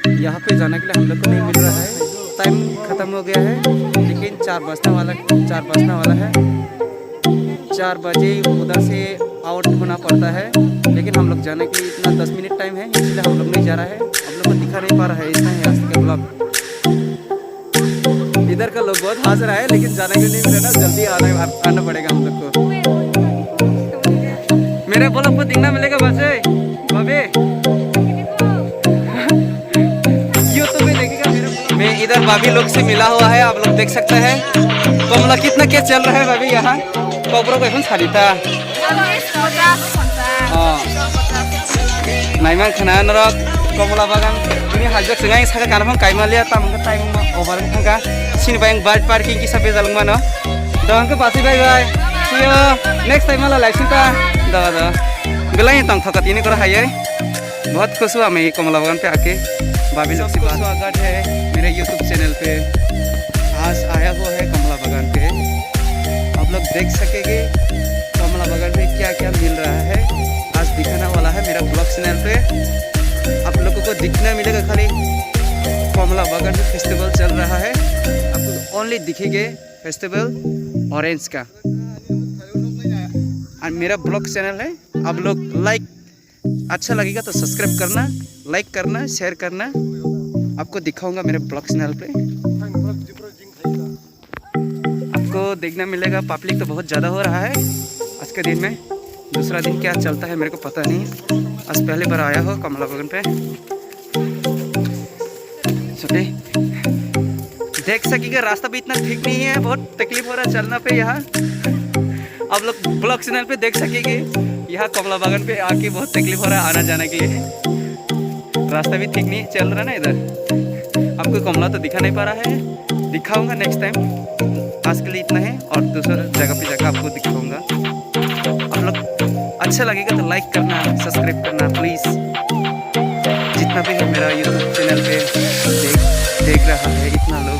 यहाँ पे जाने के लिए हम लोग को नहीं मिल रहा है। टाइम ख़त्म हो गया है, लेकिन 4 बजने वाला है। 4 बजे उधर से आउट होना पड़ता है, लेकिन हम लोग जाने के लिए इतना 10 मिनट टाइम है, इसलिए हम लोग नहीं जा रहा है। हम लोग को दिखा नहीं पा रहा है, इतना ही आज के ब्लॉग। इधर का लोग बहुत हंस रहा है, लेकिन जाने के लिए नहीं मिला ना, जल्दी आना पड़ेगा हम लोग को। मेरे ब्लॉग को दिखना मिलेगा बस बाबे, यूट्यूब में देखेगा मेरा। मैं इधर भाभी लोग से मिला हुआ है, आप लोग देख सकते हैं। कमला कितना केस चल रहा है भाभी यहाँ? कब्रों को साड़ी था नाइमान खाना नरक कमला बागान ini hajak sengai saka kanapang kaimalia tamang time over ka sini bayang bird parking ki sabe jalung mano dong ke pasi bye bye see you next time mala live sinta da belai tang thakat ini kora hai बहुत खुश हुआ मैं कमला बागान पे आके। भाभी लोग से स्वागत है मेरे YouTube चैनल पे। आज आया हुआ है कमला बागान पे, आप लोग देख सकेंगे कमला बागान पे क्या क्या मिल रहा है। आज दिखाने वाला है मेरा ब्लॉग चैनल पे, आप लोगों को दिखना मिलेगा खाली कमला बागान पे फेस्टिवल चल रहा है। आपको ओनली दिखेंगे फेस्टिवल ऑरेंज का। और मेरा ब्लॉग चैनल है, आप लोग लाइक अच्छा लगेगा तो सब्सक्राइब करना, लाइक करना, शेयर करना। आपको दिखाऊंगा मेरे ब्लॉग चैनल पे, आपको देखना मिलेगा। पब्लिक तो बहुत ज़्यादा हो रहा है आज के दिन में। दूसरा दिन क्या चलता है मेरे को पता नहीं। आज पहली बार आया हो कमला बागान पे। चलिए देख सकेगा, रास्ता भी इतना ठीक नहीं है, बहुत तकलीफ हो रहा है चलना पे यहाँ। आप लोग ब्लॉग चैनल पे देख सकेंगे यहाँ कमला बागान पे आके बहुत तकलीफ हो रहा है आना जाने के लिए। रास्ता भी ठीक नहीं चल रहा ना इधर। आपको कमला तो दिखा नहीं पा रहा है, दिखाऊंगा नेक्स्ट टाइम। आज के लिए इतना है, और दूसरा जगह पे जाकर आपको दिखाऊंगा। आप लोग अच्छा लगेगा तो लाइक करना, सब्सक्राइब करना प्लीज़। जितना भी है मेरा यूट्यूब चैनल पे देख रहा है इतना लोग,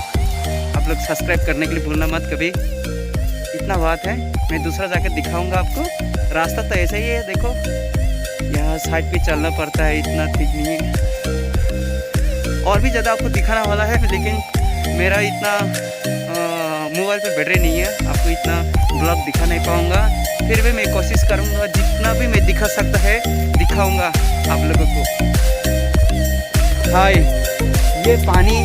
आप लोग सब्सक्राइब करने के लिए भूलना मत कभी। इतना बात है, मैं दूसरा जाकर दिखाऊंगा आपको। रास्ता तो ऐसा ही है, देखो यहाँ साइड पे चलना पड़ता है, इतना ठीक नहीं है। और भी ज़्यादा आपको दिखाना वाला है, लेकिन मेरा इतना मोबाइल पे बैटरी नहीं है, आपको इतना ब्लॉग दिखा नहीं पाऊँगा। फिर भी मैं कोशिश करूँगा, जितना भी मैं दिखा सकता है दिखाऊँगा आप लोगों को। हाय, ये पानी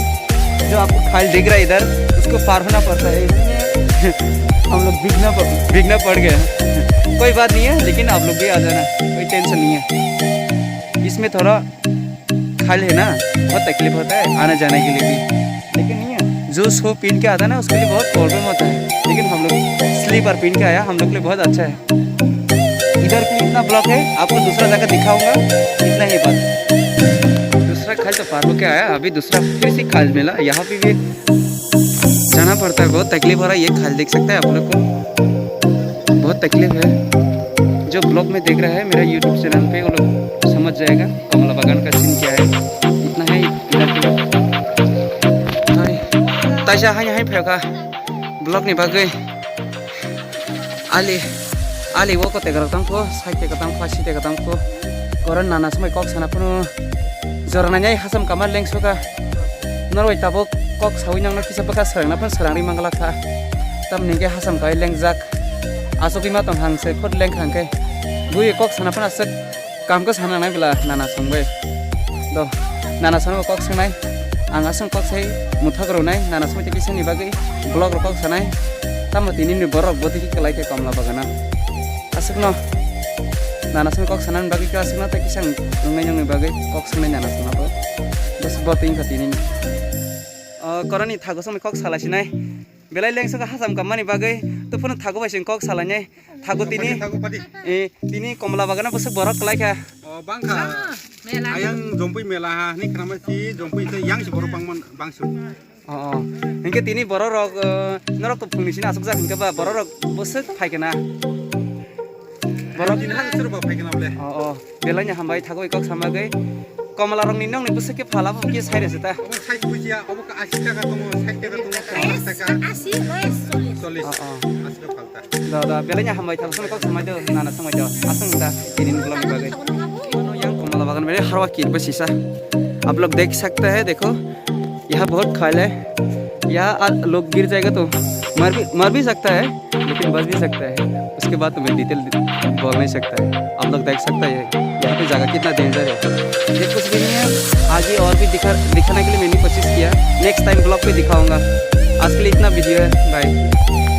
जो आपको खाल दिख रहा है इधर, उसको पार होना पड़ता है, इसलिए हम लोग भीगना पड़ गया। कोई बात नहीं है, लेकिन आप लोग भी आ जाना, कोई टेंशन नहीं है। इसमें थोड़ा खाल है ना, बहुत तकलीफ होता है आने जाने के लिए भी, लेकिन नहीं है जो सो पीन के आता है ना उसके लिए बहुत प्रॉब्लम होता है। लेकिन हम लोग स्लीपर पीन के आया, हम लोग के लिए बहुत अच्छा है। इधर के लिए इतना ब्लॉक है, आपको दूसरा जगह दिखाऊंगा, इतना ही बात। दूसरा खाल तो पार होके आया, अभी दूसरा फिर से खाल मिला, यहाँ पे भी जाना पड़ता है। बहुत तकलीफ हो रहा है, ये खाल देख सकते हैं आप लोग को, बहुत तकलीफ है। जो ब्लॉग में देख रहा है मेरा यूट्यूब चैनल पे, वो लोग समझ जाएगा कमला बागान का सीन क्या है। इतना है इधर के लोग। ताजा हाँ यहाँ फेंका ब्लॉग नहीं बागे आली वो को तेगरताम को साइड तेगरताम को सी तेगरताम को कोरन नाना समय कॉक सना पुनो जोरना न्याय हसम कमर लेंस होगा नरवाई ताबो कॉक सावी नंग किसा पका सरंगना पन सरंगरी मंगला था तब निके हसम का लेंग जाक आसो की मातम हांग से खुद लेंग हांग के बुई कॉक सना पन असक काम को सना नहीं बिला नाना संगे दो नाना सनो कॉक सनाई आंगासन कॉक से मुथागरो नहीं नाना समय ते किसा निबागे ब्लॉग कॉक सनाई तब तीन नि बरक बोती की कलाई के कमला बागाना असक न नाना समय कॉक सना बागे क्या असक न ते किसा नंगे नंगे बागे कॉक सनाई नाना सना बो बस बोती का तीन करनी थागो समय कॉक सालासी नहीं बेलाई लेंग सका हसम कमानी बागे तो पुनः थागो बाइसिं कॉक सालाने थागो तीनी कमला बागाना बस बरक कलाई क्या bangka ayang jompai mela ni kenapa sih jompai itu yang si borok bangsu hingga tini borok norok tuh fungsi asuk zak hingga borok boset paikena borok ini kan seru bapak paikena boleh belanya hambai thago ikok sama gai kemala rong ninong nih boset ke phala apa kis hari seta saya punya apa ke asik kakak tuh saya kakak tuh asik solis asik falta dah belanya hambai thago sama ikok sama itu nana sama itu asung dah ini belum bagai yang kemala bagan beri harwa kir bersisa आप लोग देख सकते हैं, देखो यहाँ बहुत खाल है। यहाँ लोग गिर जाएगा तो मर भी सकता है, लेकिन बच भी सकता है। उसके बाद तो मैं डिटेल बोल नहीं सकता है। आप लोग देख सकते हैं यहाँ पे जगह कितना डेंजर है। ये कुछ भी नहीं है, आगे और भी दिखाने के लिए मैंने कोशिश किया। नेक्स्ट टाइम ब्लॉग पे दिखाऊंगा। आज के लिए इतना वीडियो है, बाय।